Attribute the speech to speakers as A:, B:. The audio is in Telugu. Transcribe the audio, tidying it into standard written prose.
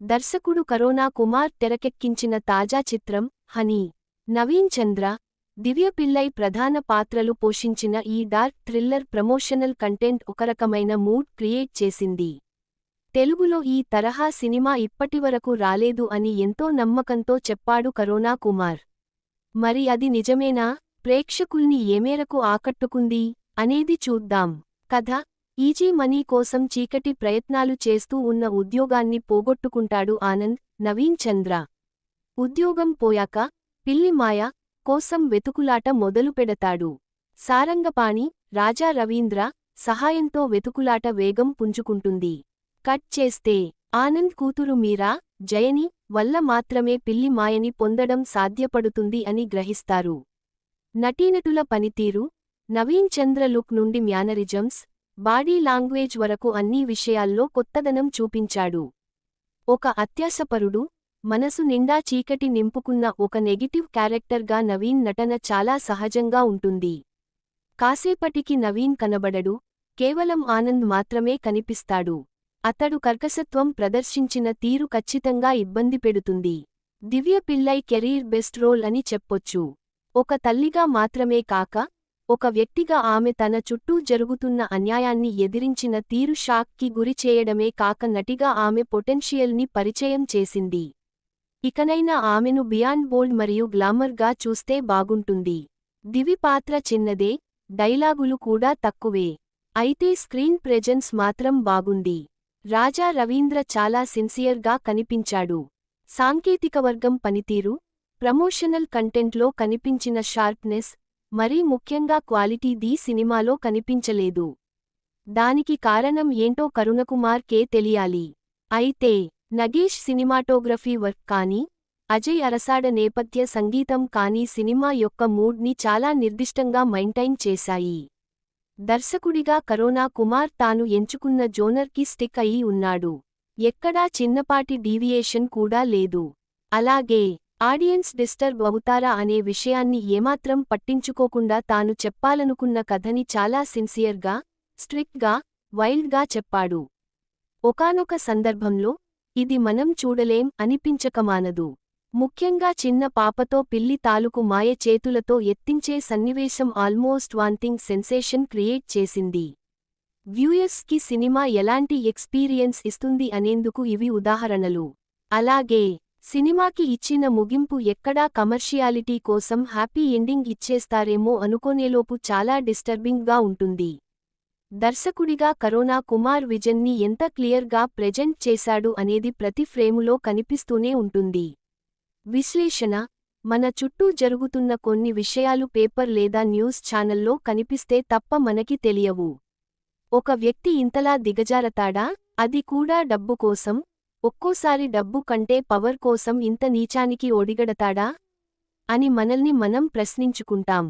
A: దర్శకుడు కరోనా కుమార్ తెరకెక్కించిన తాజా చిత్రం హనీ. నవీన్ చంద్ర, దివ్య పిల్లై ప్రధాన పాత్రలు పోషించిన ఈ డార్క్ థ్రిల్లర్ ప్రమోషనల్ కంటెంట్ ఒక రకమైన మూడ్ క్రియేట్ చేసింది. తెలుగులో ఈ తరహా సినిమా ఇప్పటివరకు రాలేదు అని ఎంతో నమ్మకంతో చెప్పాడు కరోనా కుమార్. మరి అది నిజమేనా? ప్రేక్షకుల్ని ఏమేరకు ఆకట్టుకుంది అనేది చూద్దాం. కథ: ఈజీ మనీ కోసం చీకటి ప్రయత్నాలు చేస్తూ ఉన్న ఉద్యోగాన్ని పోగొట్టుకుంటాడు ఆనంద్. నవీన్ చంద్ర ఉద్యోగం పోయాక పిల్లి మాయ కోసం వెతుకులాట మొదలుపెడతాడు. సారంగపాణి, రాజా రవీంద్ర సహాయంతో వెతుకులాట వేగం పుంజుకుంటుంది. కట్ చేస్తే ఆనంద్ కూతురు మీరా, జయని వల్ల మాత్రమే పిల్లి మాయని పొందడం సాధ్యపడుతుంది అని గ్రహిస్తారు. నటీనటుల పనితీరు: నవీన్ చంద్ర లుక్ నుండి మ్యానరిజమ్స్, బాడీ లాంగ్వేజ్ వరకు అన్ని విషయాల్లో కొత్తదనం చూపించాడు. ఒక అత్యాశపరుడు, మనసు నిండా చీకటి నింపుకున్న ఒక నెగిటివ్ క్యారెక్టర్గా నవీన్ నటన చాలా సహజంగా ఉంటుంది. కాసేపటికి నవీన్ కనబడడు, కేవలం ఆనంద్ మాత్రమే కనిపిస్తాడు. అతడు కర్కశత్వం ప్రదర్శించిన తీరు ఖచ్చితంగా ఇబ్బంది పెడుతుంది. దివ్య పిల్లై కెరీర్ బెస్ట్ రోల్ అని చెప్పొచ్చు. ఒక తల్లిగా మాత్రమే కాక, ఒక వ్యక్తిగా ఆమె తన చుట్టూ జరుగుతున్న అన్యాయాన్ని ఎదిరించిన తీరు షాక్కి గురిచేయడమే కాక నటిగా ఆమె పొటెన్షియల్ని పరిచయం చేసింది. ఇకనైనా ఆమెను బియాండ్ బోల్డ్ మరియు గ్లామర్గా చూస్తే బాగుంటుంది. దివి పాత్ర చిన్నదే, డైలాగులు కూడా తక్కువే. అయితే స్క్రీన్ ప్రెజెన్స్ మాత్రం బాగుంది. రాజా రవీంద్ర చాలా సిన్సియర్గా కనిపించాడు. సాంకేతికవర్గం పనితీరు: ప్రమోషనల్ కంటెంట్లో కనిపించిన షార్ప్నెస్, మరీ ముఖ్యంగా క్వాలిటీ ది సినిమాలో కనిపించలేదు. దానికి కారణం ఏంటో కరుణకుమార్ కే తెలియాలి. అయితే నగేష్ సినిమాటోగ్రఫీ వర్క్ కానీ, అజయ్ అరసాడ నేపథ్య సంగీతం కానీ సినిమా యొక్క మూడ్ని చాలా నిర్దిష్టంగా మెయింటైన్ చేశాయి. దర్శకుడిగా కరోనా కుమార్ తాను ఎంచుకున్న జోనర్కి స్టిక్ అయి ఉన్నాడు. ఎక్కడా చిన్నపాటి డీవియేషన్ కూడా లేదు. అలాగే ఆడియన్స్ డిస్టర్బ్ అవుతారా అనే విషయాన్ని ఏమాత్రం పట్టించుకోకుండా తాను చెప్పాలనుకున్న కథని చాలా సిన్సియర్గా, స్ట్రిక్ట్గా, వైల్డ్గా చెప్పాడు. ఒకానొక సందర్భంలో ఇది మనం చూడలేం అనిపించకమానదు. ముఖ్యంగా చిన్న పాపతో పిల్లి తాలూకు మాయ చేతులతో ఎత్తించే సన్నివేశం ఆల్మోస్ట్ వాంటింగ్ సెన్సేషన్ క్రియేట్ చేసింది. వ్యూయర్స్కి సినిమా ఎలాంటి ఎక్స్పీరియన్స్ ఇస్తుంది అనేందుకు ఇవి ఉదాహరణలు. అలాగే సినిమాకి ఇచ్చిన ముగింపు ఎక్కడా కమర్షియాలిటీ కోసం హ్యాపీ ఎండింగ్ ఇచ్చేస్తారేమో అనుకోనేలోపు చాలా డిస్టర్బింగ్గా ఉంటుంది. దర్శకుడిగా కరోనా కుమార్ విజన్ని ఎంత క్లియర్గా ప్రెజెంట్ చేశాడు అనేది ప్రతి ఫ్రేములో కనిపిస్తూనే ఉంటుంది. విశ్లేషణ: మన చుట్టూ జరుగుతున్న కొన్ని విషయాలు పేపర్ లేదా న్యూస్ ఛానల్లో కనిపిస్తే తప్ప మనకి తెలియవు. ఒక వ్యక్తి ఇంతలా దిగజారతాడా, అది కూడా డబ్బు కోసం? ఒక్కోసారి డబ్బు కంటే పవర్ కోసం ఇంత నీచానికి ఒడిగడతాడా అని మనల్ని మనం ప్రశ్నించుకుంటాం.